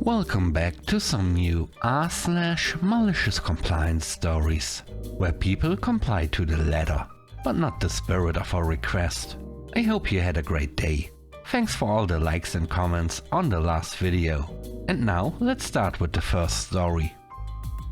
Welcome back to some new r/malicious compliance stories, where people comply to the letter, but not the spirit of a request. I hope you had a great day. Thanks for all the likes and comments on the last video. And now let's start with the first story.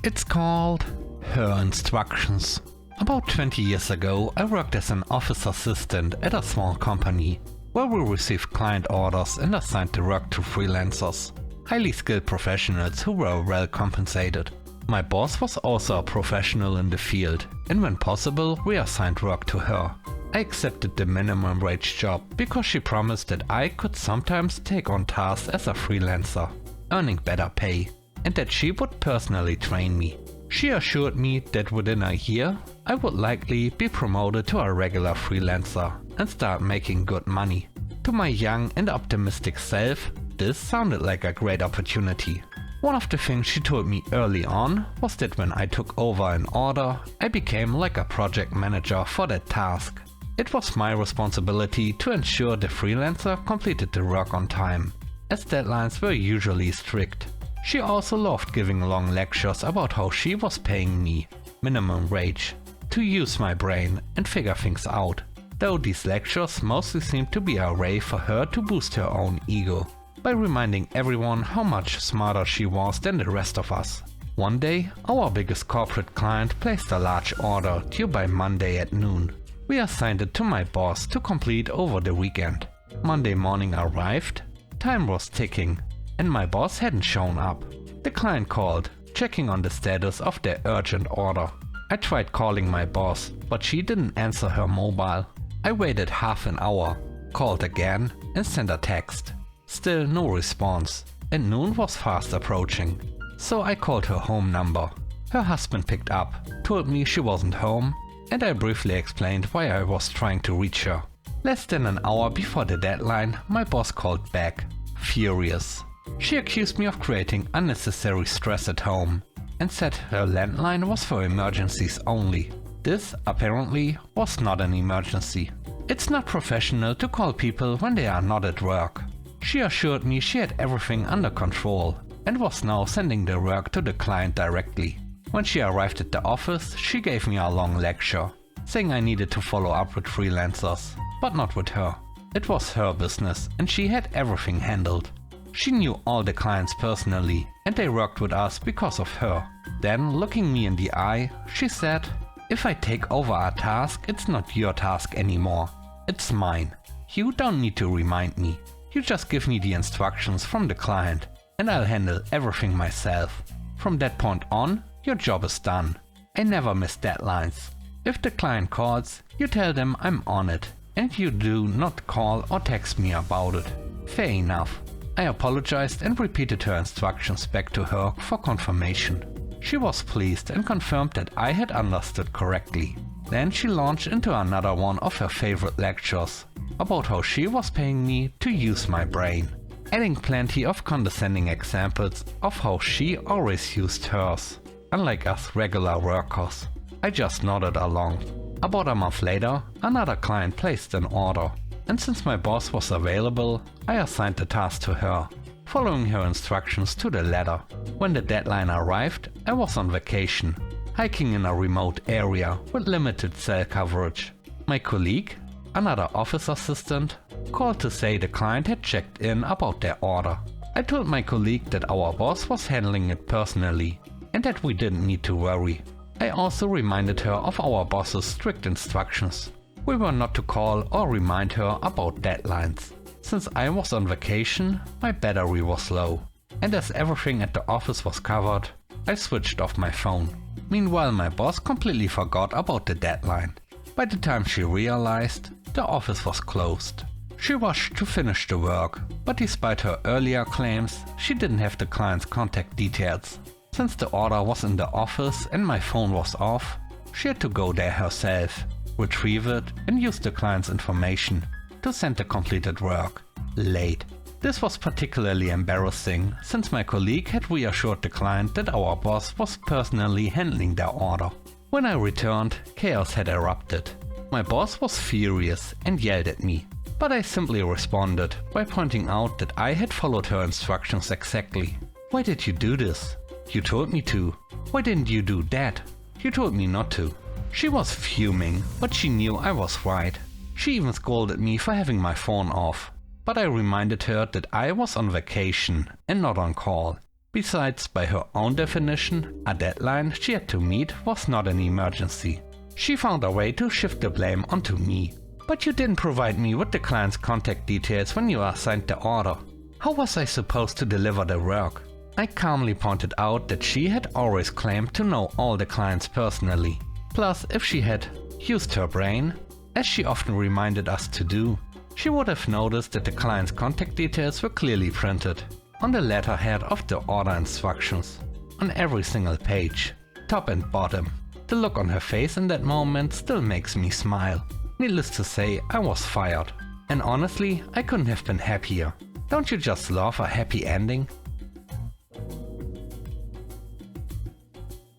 It's called Her Instructions. About 20 years ago, I worked as an office assistant at a small company, where we received client orders and assigned the work to freelancers. Highly skilled professionals who were well compensated. My boss was also a professional in the field, and when possible we assigned work to her. I accepted the minimum wage job because she promised that I could sometimes take on tasks as a freelancer, earning better pay, and that she would personally train me. She assured me that within a year I would likely be promoted to a regular freelancer and start making good money. To my young and optimistic self, this sounded like a great opportunity. One of the things she told me early on was that when I took over an order, I became like a project manager for that task. It was my responsibility to ensure the freelancer completed the work on time, as deadlines were usually strict. She also loved giving long lectures about how she was paying me minimum wage to use my brain and figure things out, though these lectures mostly seemed to be a way for her to boost her own ego, by reminding everyone how much smarter she was than the rest of us. One day, our biggest corporate client placed a large order due by Monday at noon. We assigned it to my boss to complete over the weekend. Monday morning arrived, time was ticking, and my boss hadn't shown up. The client called, checking on the status of their urgent order. I tried calling my boss, but she didn't answer her mobile. I waited half an hour, called again and sent a text. Still no response, and noon was fast approaching. So I called her home number. Her husband picked up, told me she wasn't home, and I briefly explained why I was trying to reach her. Less than an hour before the deadline, my boss called back, furious. She accused me of creating unnecessary stress at home, and said her landline was for emergencies only. This, apparently, was not an emergency. It's not professional to call people when they are not at work. She assured me she had everything under control and was now sending the work to the client directly. When she arrived at the office, she gave me a long lecture, saying I needed to follow up with freelancers, but not with her. It was her business and she had everything handled. She knew all the clients personally and they worked with us because of her. Then, looking me in the eye, she said, "If I take over a task, it's not your task anymore. It's mine. You don't need to remind me. You just give me the instructions from the client and I'll handle everything myself. From that point on, your job is done. I never miss deadlines. If the client calls, you tell them I'm on it and you do not call or text me about it." Fair enough. I apologized and repeated her instructions back to her for confirmation. She was pleased and confirmed that I had understood correctly. Then she launched into another one of her favorite lectures, about how she was paying me to use my brain, adding plenty of condescending examples of how she always used hers, unlike us regular workers. I just nodded along. About a month later, another client placed an order, and since my boss was available, I assigned the task to her, following her instructions to the letter. When the deadline arrived, I was on vacation, hiking in a remote area with limited cell coverage. My colleague, another office assistant, called to say the client had checked in about their order. I told my colleague that our boss was handling it personally and that we didn't need to worry. I also reminded her of our boss's strict instructions. We were not to call or remind her about deadlines. Since I was on vacation, my battery was low, and as everything at the office was covered, I switched off my phone. Meanwhile, my boss completely forgot about the deadline. By the time she realized, the office was closed. She rushed to finish the work, but despite her earlier claims, she didn't have the client's contact details. Since the order was in the office and my phone was off, she had to go there herself, retrieve it and use the client's information to send the completed work, late. This was particularly embarrassing since my colleague had reassured the client that our boss was personally handling their order. When I returned, chaos had erupted. My boss was furious and yelled at me, but I simply responded by pointing out that I had followed her instructions exactly. Why did you do this? You told me to. Why didn't you do that? You told me not to. She was fuming, but she knew I was right. She even scolded me for having my phone off. But I reminded her that I was on vacation and not on call. Besides, by her own definition, a deadline she had to meet was not an emergency. She found a way to shift the blame onto me. But you didn't provide me with the client's contact details when you assigned the order. How was I supposed to deliver the work? I calmly pointed out that she had always claimed to know all the clients personally. Plus, if she had used her brain, as she often reminded us to do, she would have noticed that the client's contact details were clearly printed on the letterhead of the order instructions, on every single page, top and bottom. The look on her face in that moment still makes me smile. Needless to say, I was fired. And honestly, I couldn't have been happier. Don't you just love a happy ending?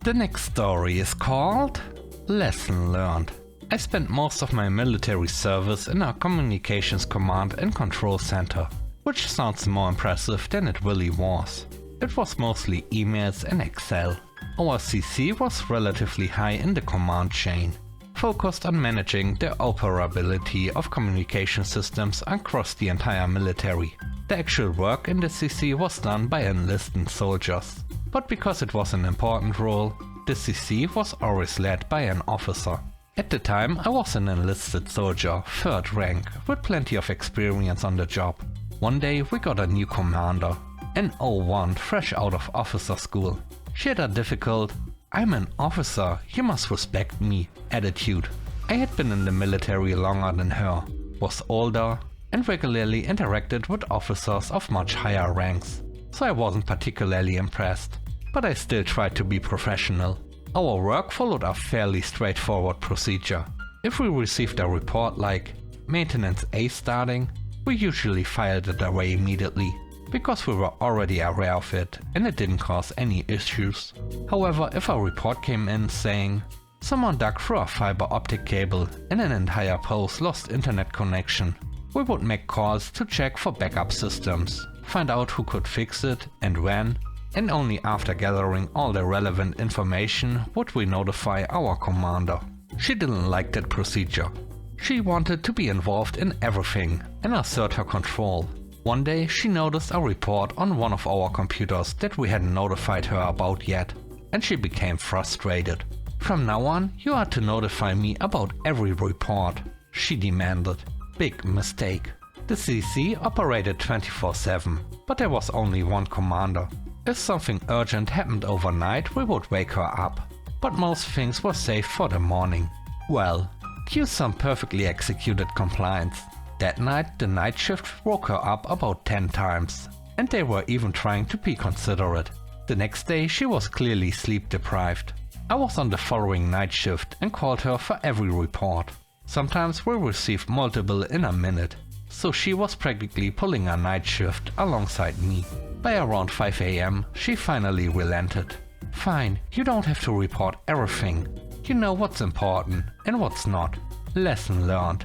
The next story is called Lesson Learned. I spent most of my military service in our communications command and control center, which sounds more impressive than it really was. It was mostly emails and Excel. Our CC was relatively high in the command chain, focused on managing the operability of communication systems across the entire military. The actual work in the CC was done by enlisted soldiers, but because it was an important role, the CC was always led by an officer. At the time, I was an enlisted soldier, 3rd rank, with plenty of experience on the job. One day we got a new commander, an 01 fresh out of officer school. She had a difficult, "I'm an officer, you must respect me" attitude. I had been in the military longer than her, was older, and regularly interacted with officers of much higher ranks, so I wasn't particularly impressed. But I still tried to be professional. Our work followed a fairly straightforward procedure. If we received a report like Maintenance A starting, we usually filed it away immediately, because we were already aware of it and it didn't cause any issues. However, if a report came in saying someone dug through a fiber optic cable and an entire post lost internet connection, we would make calls to check for backup systems, find out who could fix it and when, and only after gathering all the relevant information would we notify our commander. She didn't like that procedure. She wanted to be involved in everything and assert her control. One day she noticed a report on one of our computers that we hadn't notified her about yet, and she became frustrated. "From now on, you are to notify me about every report," she demanded. Big mistake. The CC operated 24/7, but there was only one commander. If something urgent happened overnight, we would wake her up, but most things were saved for the morning. Well, cue some perfectly executed compliance. That night, the night shift woke her up about 10 times, and they were even trying to be considerate. The next day, she was clearly sleep deprived. I was on the following night shift and called her for every report. Sometimes we received multiple in a minute, so she was practically pulling a night shift alongside me. By around 5 AM, she finally relented. "Fine, you don't have to report everything. You know what's important and what's not." Lesson learned.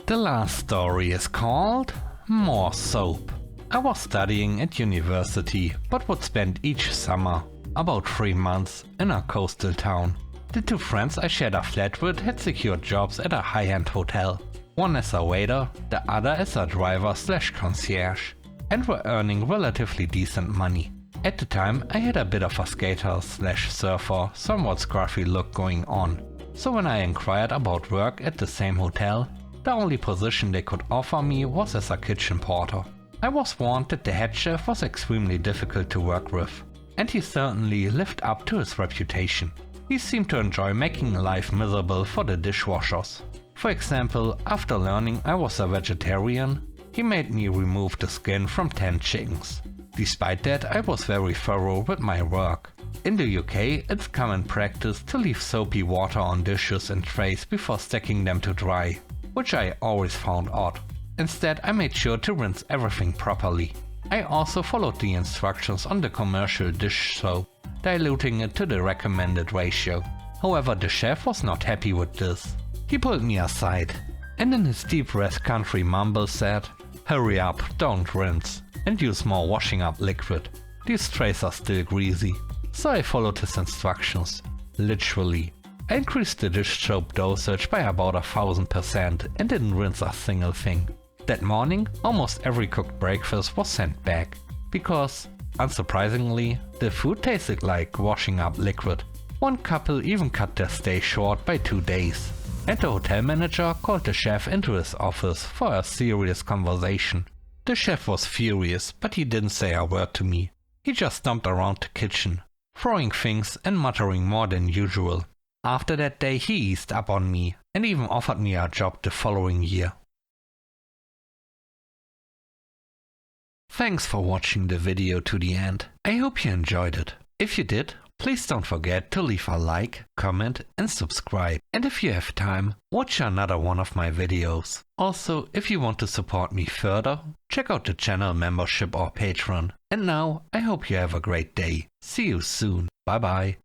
The last story is called More Soap. I was studying at university, but would spend each summer, about 3 months, in a coastal town. The 2 friends I shared a flat with had secured jobs at a high-end hotel. One as a waiter, the other as a driver/concierge, and were earning relatively decent money. At the time, I had a bit of a skater/surfer, somewhat scruffy look going on, so when I inquired about work at the same hotel, the only position they could offer me was as a kitchen porter. I was warned that the head chef was extremely difficult to work with, and he certainly lived up to his reputation. He seemed to enjoy making life miserable for the dishwashers. For example, after learning I was a vegetarian, he made me remove the skin from 10 chickens. Despite that, I was very thorough with my work. In the UK, it's common practice to leave soapy water on dishes and trays before stacking them to dry, which I always found odd. Instead, I made sure to rinse everything properly. I also followed the instructions on the commercial dish soap, diluting it to the recommended ratio. However, the chef was not happy with this. He pulled me aside, and in his deep West Country mumble said, "Hurry up, don't rinse," and use more washing up liquid. These trays are still greasy, so I followed his instructions. Literally. I increased the dish soap dosage by about 1000% and didn't rinse a single thing. That morning, almost every cooked breakfast was sent back, because, unsurprisingly, the food tasted like washing up liquid. One couple even cut their stay short by 2 days. And the hotel manager called the chef into his office for a serious conversation. The chef was furious, but he didn't say a word to me. He just stomped around the kitchen, throwing things and muttering more than usual. After that day he eased up on me and even offered me a job the following year. Thanks for watching the video to the end. I hope you enjoyed it. If you did, please don't forget to leave a like, comment and subscribe. And if you have time, watch another one of my videos. Also, if you want to support me further, check out the channel membership or Patreon. And now, I hope you have a great day. See you soon. Bye bye.